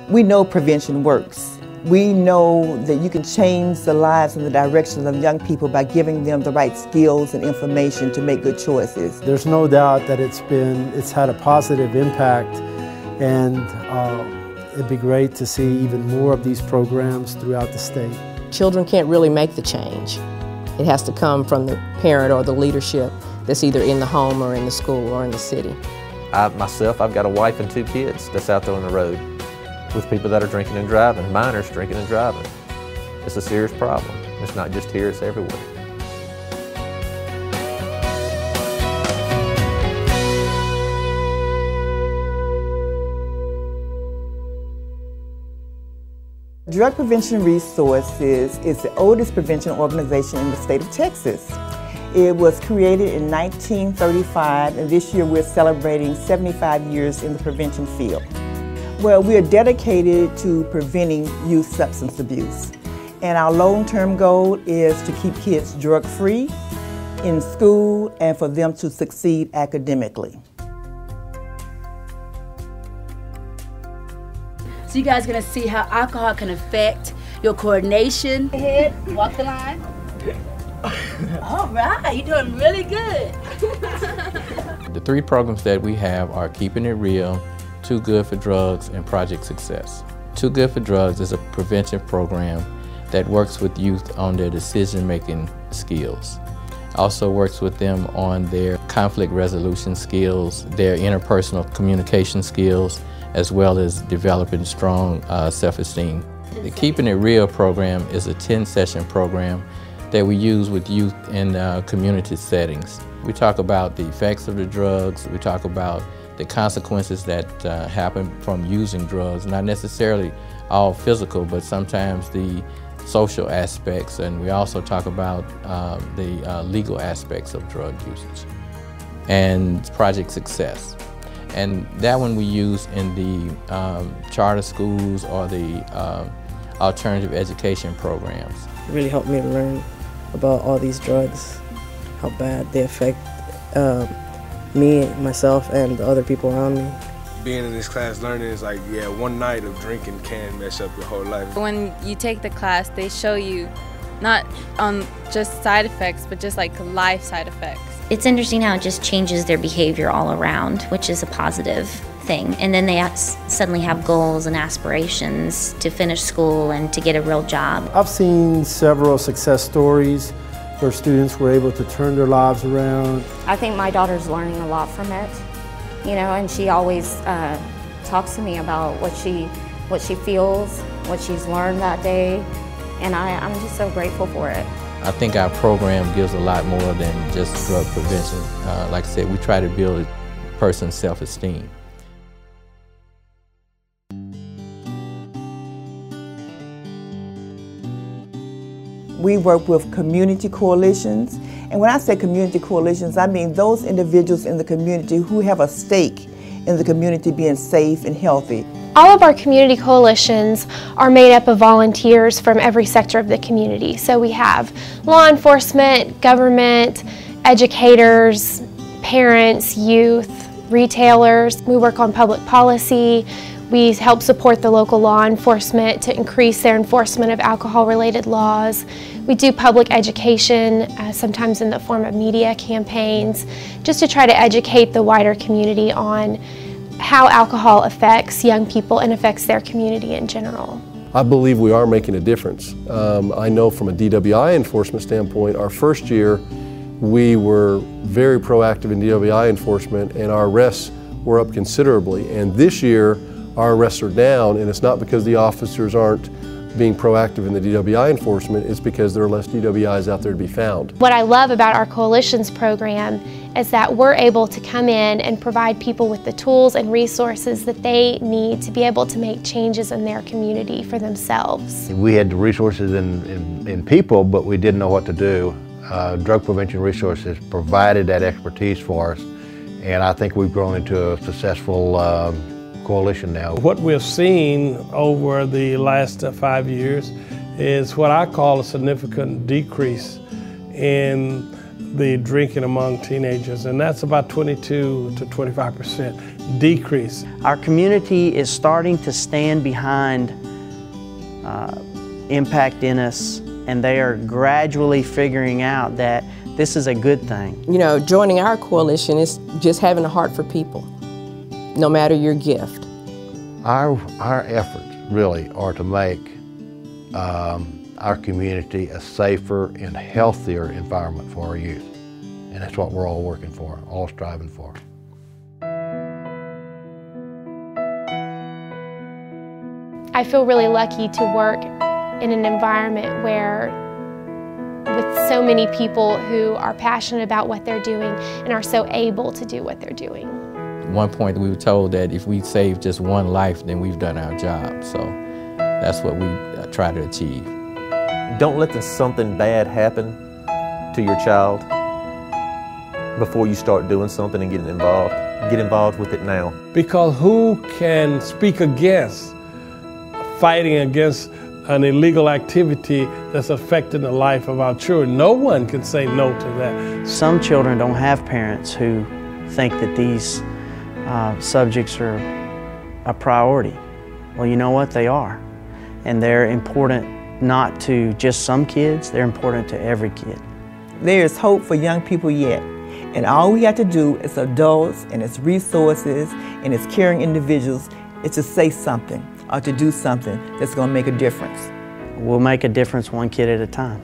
We know prevention works. We know that you can change the lives and the directions of young people by giving them the right skills and information to make good choices. There's no doubt that it's had a positive impact, and it'd be great to see even more of these programs throughout the state. Children can't really make the change. It has to come from the parent or the leadership that's either in the home or in the school or in the city. I've got a wife and 2 kids that's out there on the road with people that are drinking and driving, minors drinking and driving. It's a serious problem. It's not just here, it's everywhere. Drug Prevention Resources is the oldest prevention organization in the state of Texas. It was created in 1935, and this year we're celebrating 75 years in the prevention field. Well, we are dedicated to preventing youth substance abuse. And our long-term goal is to keep kids drug-free in school and for them to succeed academically. So you guys are gonna see how alcohol can affect your coordination. Ahead, walk the line. All right, you're doing really good. The 3 programs that we have are Keeping It Real, Too Good for Drugs, and Project Success. Too Good for Drugs is a prevention program that works with youth on their decision-making skills. Also works with them on their conflict resolution skills, their interpersonal communication skills, as well as developing strong self-esteem. The Keeping It Real program is a 10-session program that we use with youth in community settings. We talk about the effects of the drugs, we talk about the consequences that happen from using drugs, not necessarily all physical, but sometimes the social aspects, and we also talk about the legal aspects of drug usage. And Project Success. And that one we use in the charter schools or the alternative education programs. It really helped me learn about all these drugs, how bad they affect me, myself, and the other people around me. Being in this class learning is like, yeah, one night of drinking can mess up your whole life. When you take the class, they show you not just side effects, but just like life side effects. It's interesting how it just changes their behavior all around, which is a positive thing. And then they suddenly have goals and aspirations to finish school and to get a real job. I've seen several success stories where students were able to turn their lives around. I think my daughter's learning a lot from it, you know, and she always talks to me about what she feels, what she's learned that day, and I'm just so grateful for it. I think our program gives a lot more than just drug prevention. Like I said, we try to build a person's self-esteem. We work with community coalitions, and when I say community coalitions, I mean those individuals in the community who have a stake in the community being safe and healthy. All of our community coalitions are made up of volunteers from every sector of the community. So we have law enforcement, government, educators, parents, youth, retailers. We work on public policy. We help support the local law enforcement to increase their enforcement of alcohol-related laws. We do public education, sometimes in the form of media campaigns, just to try to educate the wider community on how alcohol affects young people and affects their community in general. I believe we are making a difference. I know from a DWI enforcement standpoint, our first year we were very proactive in DWI enforcement and our arrests were up considerably. And this year our arrests are down, and it's not because the officers aren't being proactive in the DWI enforcement, it's because there are less DWIs out there to be found. What I love about our Coalitions program is that we're able to come in and provide people with the tools and resources that they need to be able to make changes in their community for themselves. We had the resources in people, but we didn't know what to do. Drug Prevention Resources provided that expertise for us, and I think we've grown into a successful coalition now. What we've seen over the last 5 years is what I call a significant decrease in the drinking among teenagers, and that's about 22 to 25% decrease. Our community is starting to stand behind Impact Ennis, and they are gradually figuring out that this is a good thing. You know, joining our coalition is just having a heart for people, no matter your gift. Our efforts really are to make our community a safer and healthier environment for our youth. And that's what we're all working for, all striving for. I feel really lucky to work in an environment where with so many people who are passionate about what they're doing and are so able to do what they're doing. At one point we were told that if we save just one life, then we've done our job. So that's what we try to achieve. Don't let something bad happen to your child before you start doing something and getting involved. Get involved with it now. Because who can speak against fighting against an illegal activity that's affecting the life of our children? No one can say no to that. Some children don't have parents who think that these subjects are a priority. Well, you know what? They are. And they're important not to just some kids, they're important to every kid. There is hope for young people yet. And all we have to do as adults and as resources and as caring individuals is to say something or to do something that's going to make a difference. We'll make a difference one kid at a time.